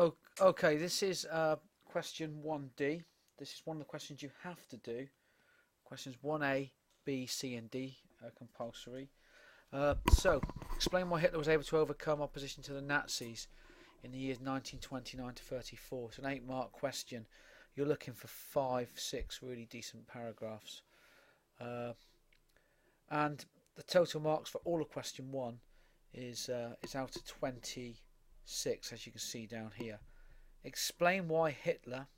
Oh, okay, this is question 1D. This is one of the questions you have to do. Questions 1A, B, C, and D are compulsory. So, explain why Hitler was able to overcome opposition to the Nazis in the years 1929 to 34. It's an 8-mark question. You're looking for 5, 6 really decent paragraphs. And the total marks for all of question 1 is out of 26, as you can see down here. Explain why Hitler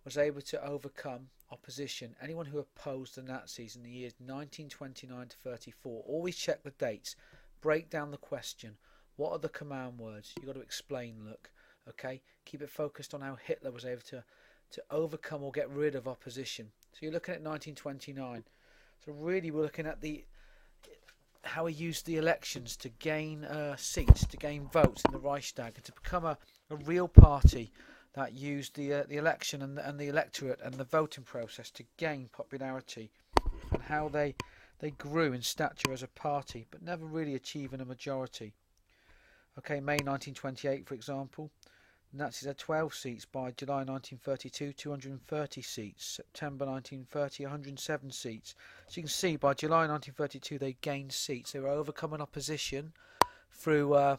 was able to overcome opposition. Anyone who opposed the Nazis in the years 1929 to 34. Always check the dates. Break down the question. What are the command words? You've got to explain, look. Okay? Keep it focused on how Hitler was able to overcome or get rid of opposition. So you're looking at 1929. So really we're looking at how he used the elections to gain seats, to gain votes in the Reichstag, and to become a real party that used the election and the electorate and the voting process to gain popularity, and how they grew in stature as a party, but never really achieving a majority. Okay, May 1928, for example, the Nazis had 12 seats. By July 1932, 230 seats. September 1930, 107 seats. So you can see by July 1932 they gained seats. They were overcoming opposition through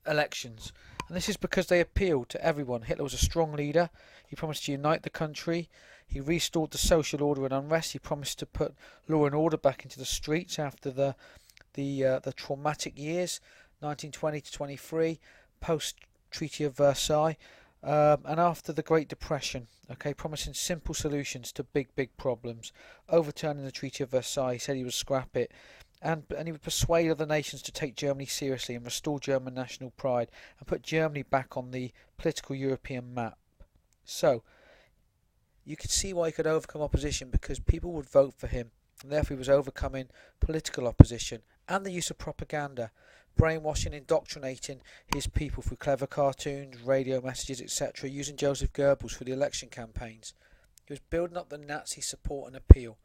elections. And this is because they appealed to everyone. Hitler was a strong leader. He promised to unite the country. He restored the social order and unrest. He promised to put law and order back into the streets after the traumatic years, 1920 to 23, post-Treaty of Versailles, and after the Great Depression. Okay, promising simple solutions to big problems. Overturning the Treaty of Versailles, he said he would scrap it. And he would persuade other nations to take Germany seriously and restore German national pride and put Germany back on the political European map. So, you could see why he could overcome opposition, because people would vote for him, and therefore he was overcoming political opposition and the use of propaganda, brainwashing, indoctrinating his people through clever cartoons, radio messages, etc., using Joseph Goebbels for the election campaigns. He was building up the Nazi support and appeal.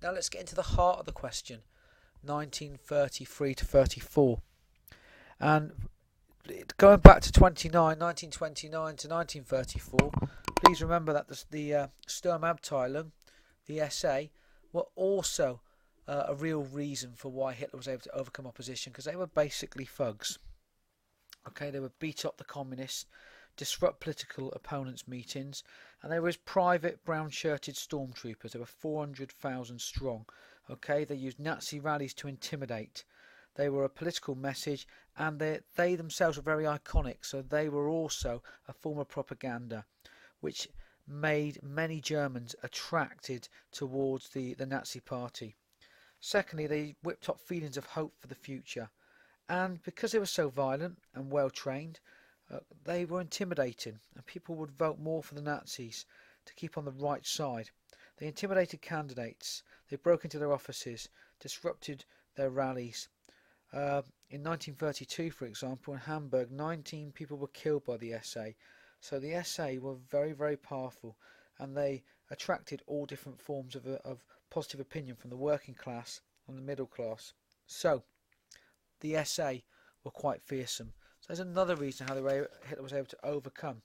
Now let's get into the heart of the question. 1933 to 34, and going back to 1929 to 1934, please remember that the Sturmabteilung, the SA, were also a real reason for why Hitler was able to overcome opposition, because they were basically thugs. Okay, they would beat up the communists, disrupt political opponents' meetings, and they were his private brown-shirted stormtroopers. They were 400,000 strong. Okay, they used Nazi rallies to intimidate. They were a political message, and they themselves were very iconic, so they were also a form of propaganda, which made many Germans attracted towards the Nazi party. Secondly, they whipped up feelings of hope for the future, and because they were so violent and well trained, they were intimidating, and people would vote more for the Nazis to keep on the right side. They intimidated candidates. They broke into their offices, disrupted their rallies. In 1932, for example, in Hamburg, 19 people were killed by the SA. So the SA were very powerful, and they attracted all different forms of positive opinion from the working class and the middle class. So the SA were quite fearsome. So there's another reason how Hitler was able to overcome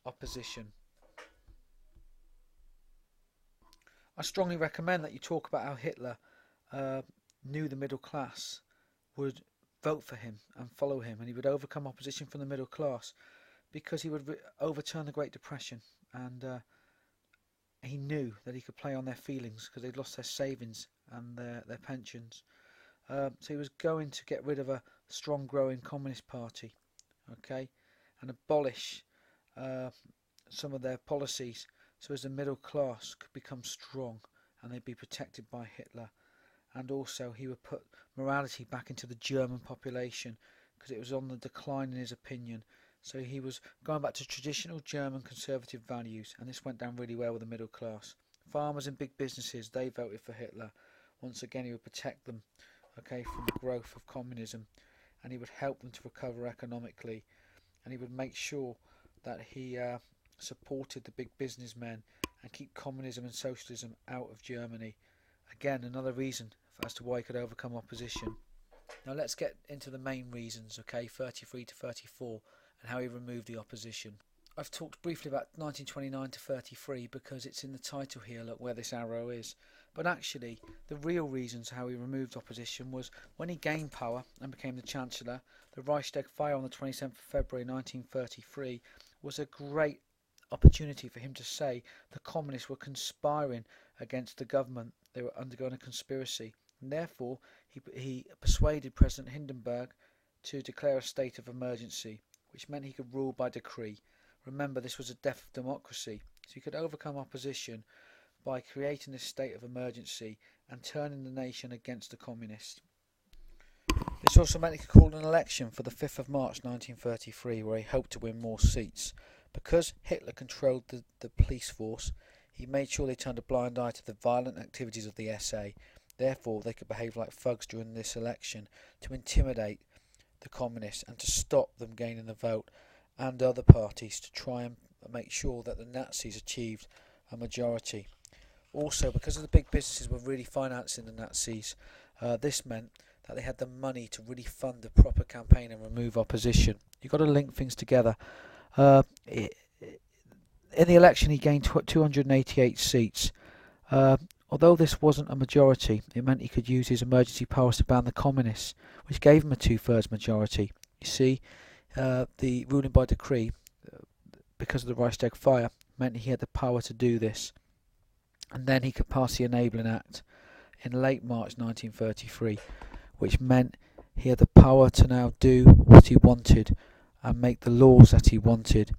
opposition. I strongly recommend that you talk about how Hitler knew the middle class would vote for him and follow him, and he would overcome opposition from the middle class because he would overturn the Great Depression, and he knew that he could play on their feelings because they'd lost their savings and their pensions. So he was going to get rid of a strong growing communist party, okay, and abolish some of their policies, so as the middle class could become strong and they'd be protected by Hitler. And also he would put morality back into the German population because it was on the decline in his opinion. So he was going back to traditional German conservative values, and this went down really well with the middle class. Farmers and big businesses, they voted for Hitler. Once again, he would protect them, okay, from the growth of communism, and he would help them to recover economically, and he would make sure that he supported the big businessmen and keep communism and socialism out of Germany. Again, another reason as to why he could overcome opposition. Now let's get into the main reasons, okay, 33 to 34, and how he removed the opposition. I've talked briefly about 1929 to 33 because it's in the title here, look where this arrow is. But actually, the real reasons how he removed opposition was when he gained power and became the Chancellor. The Reichstag fire on the 27th of February 1933 was a great opportunity for him to say the communists were conspiring against the government. They were undergoing a conspiracy, and therefore he persuaded President Hindenburg to declare a state of emergency, which meant he could rule by decree. Remember, this was a death of democracy, so he could overcome opposition by creating this state of emergency and turning the nation against the communists. This also meant he could call an election for the 5th of March 1933, where he hoped to win more seats. Because Hitler controlled the police force, he made sure they turned a blind eye to the violent activities of the SA. Therefore, they could behave like thugs during this election to intimidate the communists and to stop them gaining the vote and other parties, to try and make sure that the Nazis achieved a majority. Also, because of the big businesses were really financing the Nazis, this meant that they had the money to really fund a proper campaign and remove opposition. You've got to link things together. In the election he gained 288 seats. Although this wasn't a majority, it meant he could use his emergency powers to ban the communists, which gave him a 2/3 majority. You see, the ruling by decree, because of the Reichstag fire, meant he had the power to do this. And then he could pass the Enabling Act in late March 1933, which meant he had the power to now do what he wanted and make the laws that he wanted.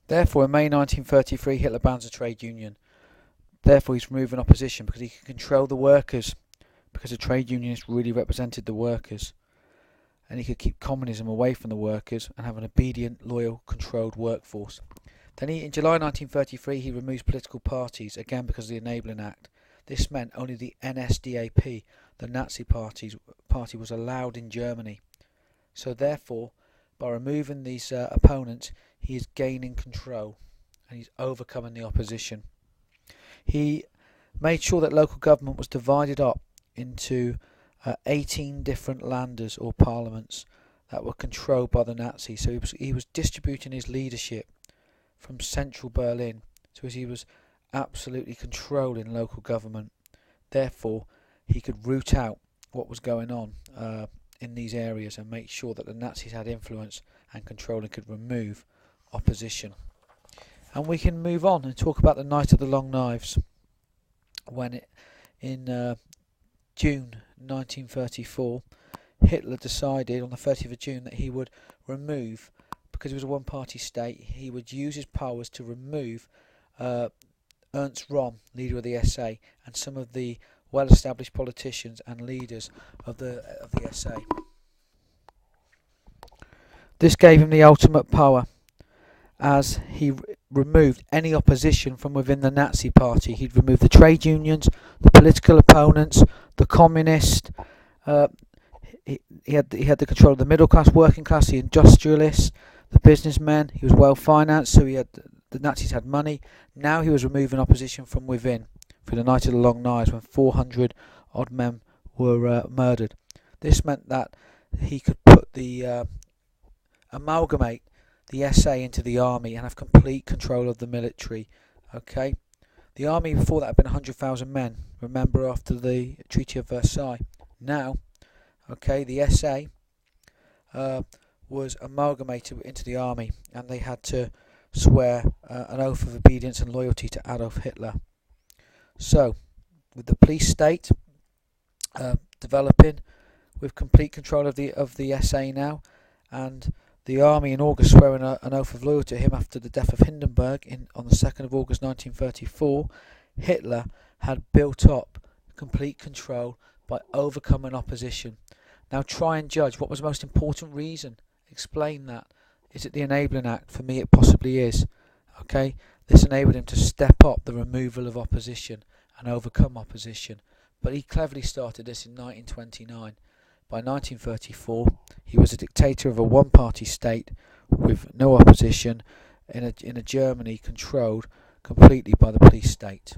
Therefore, in May 1933, Hitler bans the trade union. Therefore, he's removing opposition because he can control the workers, because the trade unionists really represented the workers. And he could keep communism away from the workers and have an obedient, loyal, controlled workforce. Then in July 1933 he removes political parties, again because of the Enabling Act. This meant only the NSDAP, the Nazi party, was allowed in Germany. So therefore, by removing these opponents, he is gaining control and he's overcoming the opposition. He made sure that local government was divided up into 18 different landers or parliaments that were controlled by the Nazis. So he was distributing his leadership from central Berlin, so he was absolutely controlling local government. Therefore, he could root out what was going on in these areas and make sure that the Nazis had influence and control and could remove opposition. And we can move on and talk about the Night of the Long Knives, when in June 1934 Hitler decided on the 30th of June that he would remove, because it was a one-party state, he would use his powers to remove Ernst Röhm, leader of the SA, and some of the well-established politicians and leaders of the SA. This gave him the ultimate power, as he removed any opposition from within the Nazi party. He'd remove the trade unions, the political opponents, the communists. He had the control of the middle class, working class, the industrialists, the businessmen. He was well financed, so the Nazis had money. Now he was removing opposition from within through the Night of the Long Knives, when 400 odd men were murdered. This meant that he could put the amalgamate the SA into the army and have complete control of the military. Okay, the army before that had been 100,000 men. Remember, after the Treaty of Versailles. Now, okay, the SA was amalgamated into the army, and they had to swear an oath of obedience and loyalty to Adolf Hitler. So, with the police state developing, with complete control of the SA now, and the army in August swearing an oath of loyalty to him after the death of Hindenburg on the 2nd of August 1934, Hitler had built up complete control by overcoming opposition. Now try and judge what was the most important reason. Explain that. Is it the Enabling Act? For me it possibly is. Okay, this enabled him to step up the removal of opposition and overcome opposition. But he cleverly started this in 1929. By 1934, he was a dictator of a one-party state with no opposition in a Germany controlled completely by the police state.